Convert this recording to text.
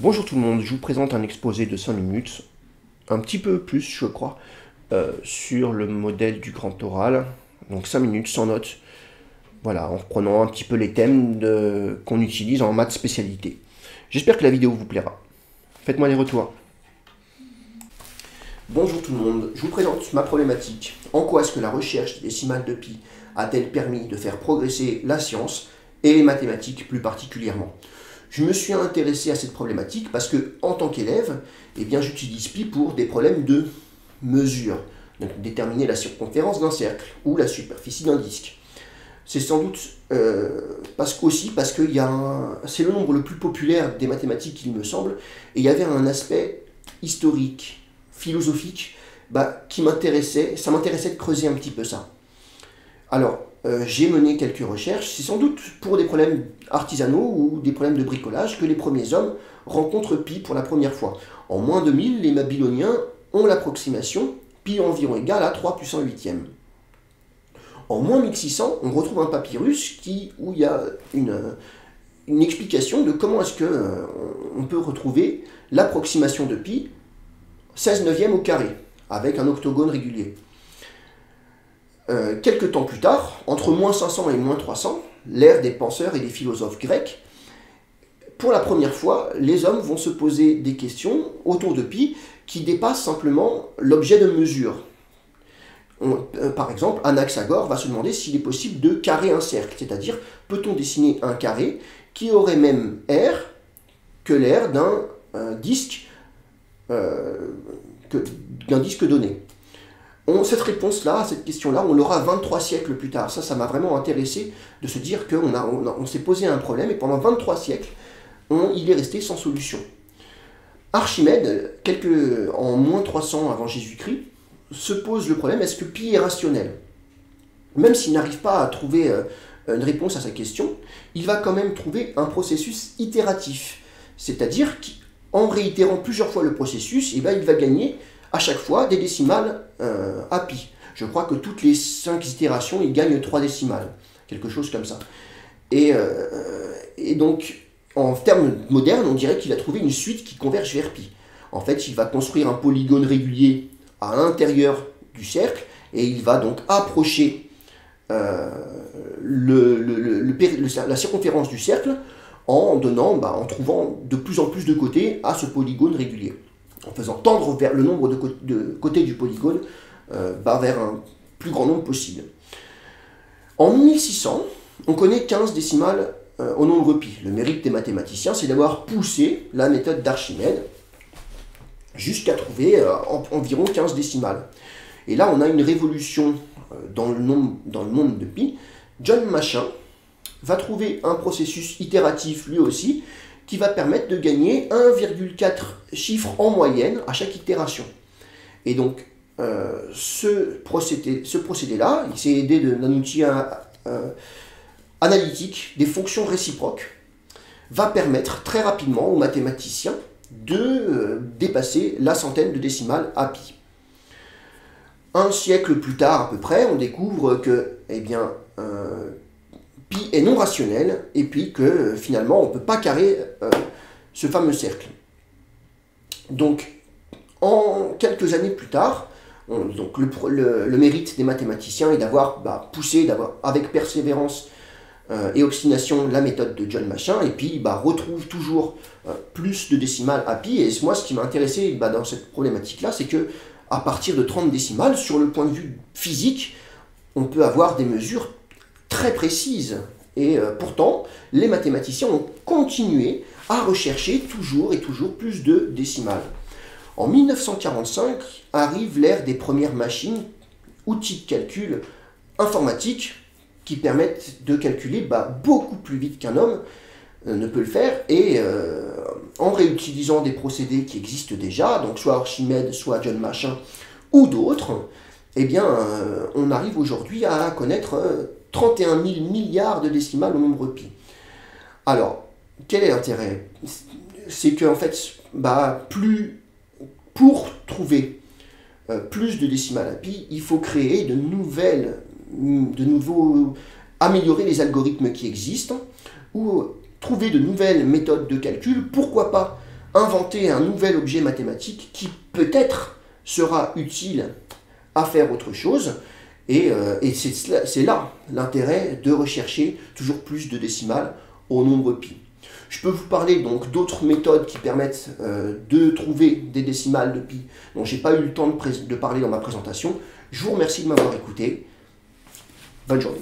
Bonjour tout le monde, je vous présente un exposé de 5 minutes, un petit peu plus je crois, sur le modèle du grand oral. Donc 5 minutes sans notes, voilà, en reprenant un petit peu les thèmes qu'on utilise en maths spécialité. J'espère que la vidéo vous plaira. Faites-moi les retours. Bonjour tout le monde, je vous présente ma problématique. En quoi est-ce que la recherche des décimales de pi a-t-elle permis de faire progresser la science et les mathématiques plus particulièrement? Je me suis intéressé à cette problématique parce que, en tant qu'élève, j'utilise pi pour des problèmes de mesure. Donc, déterminer la circonférence d'un cercle ou la superficie d'un disque. C'est sans doute parce que c'est le nombre le plus populaire des mathématiques, il me semble, et il y avait un aspect historique, philosophique, qui m'intéressait, ça m'intéressait de creuser un petit peu ça. Alors, j'ai mené quelques recherches, c'est sans doute pour des problèmes artisanaux ou des problèmes de bricolage que les premiers hommes rencontrent pi pour la première fois. En moins de 1000, les Babyloniens ont l'approximation pi environ égale à 3 puissance 8e. En moins 1600, on retrouve un papyrus où il y a une explication de comment est-ce qu'on peut retrouver l'approximation de pi 16 neuvième au carré, avec un octogone régulier. Quelques temps plus tard, entre moins 500 et moins 300, l'ère des penseurs et des philosophes grecs, pour la première fois, les hommes vont se poser des questions autour de pi qui dépassent simplement l'objet de mesure. Par exemple, Anaxagore va se demander s'il est possible de carrer un cercle, c'est-à-dire peut-on dessiner un carré qui aurait même aire que l'aire d'un disque donné. Cette réponse-là, à cette question-là, on l'aura 23 siècles plus tard. Ça m'a vraiment intéressé de se dire qu'on s'est posé un problème et pendant 23 siècles, il est resté sans solution. Archimède, en moins 300 avant Jésus-Christ, se pose le problème, est-ce que pi est rationnel? Même s'il n'arrive pas à trouver une réponse à sa question, il va quand même trouver un processus itératif. C'est-à-dire qu'en réitérant plusieurs fois le processus, il va gagner à chaque fois des décimales à pi. Je crois que toutes les 5 itérations, il gagne 3 décimales. Quelque chose comme ça. Et donc, en termes modernes, on dirait qu'il a trouvé une suite qui converge vers pi. En fait, il va construire un polygone régulier à l'intérieur du cercle, et il va donc approcher la circonférence du cercle en trouvant de plus en plus de côtés à ce polygone régulier, en faisant tendre vers le nombre de côtés du polygone vers un plus grand nombre possible. En 1600, on connaît 15 décimales au nombre pi. Le mérite des mathématiciens, c'est d'avoir poussé la méthode d'Archimède jusqu'à trouver environ 15 décimales. Et là, on a une révolution dans le monde de pi. John Machin va trouver un processus itératif lui aussi, qui va permettre de gagner 1,4 chiffres en moyenne à chaque itération. Et donc, ce procédé-là, il s'est aidé d'un outil analytique, des fonctions réciproques, va permettre très rapidement aux mathématiciens de dépasser la centaine de décimales à pi. Un siècle plus tard à peu près, on découvre que pi est non rationnel et puis que finalement on ne peut pas carrer ce fameux cercle. Donc en quelques années plus tard, le mérite des mathématiciens est d'avoir poussé avec persévérance et obstination la méthode de John Machin, et puis retrouve toujours plus de décimales à pi. Et moi, ce qui m'a intéressé dans cette problématique-là, c'est que à partir de 30 décimales, sur le point de vue physique, on peut avoir des mesures très précises. Et pourtant, les mathématiciens ont continué à rechercher toujours et toujours plus de décimales. En 1945 arrive l'ère des premières machines, outils de calcul informatiques, qui permettent de calculer beaucoup plus vite qu'un homme ne peut le faire, et en réutilisant des procédés qui existent déjà, donc soit Archimède, soit John Machin, ou d'autres, on arrive aujourd'hui à connaître 31 000 milliards de décimales au nombre pi. Alors, quel est l'intérêt? C'est qu'en fait, pour trouver plus de décimales à pi, il faut créer améliorer les algorithmes qui existent, ou trouver de nouvelles méthodes de calcul, pourquoi pas inventer un nouvel objet mathématique qui peut-être sera utile à faire autre chose. Et c'est là l'intérêt de rechercher toujours plus de décimales au nombre pi. Je peux vous parler donc d'autres méthodes qui permettent de trouver des décimales de pi dont je n'ai pas eu le temps de parler dans ma présentation. Je vous remercie de m'avoir écouté. Bonne journée.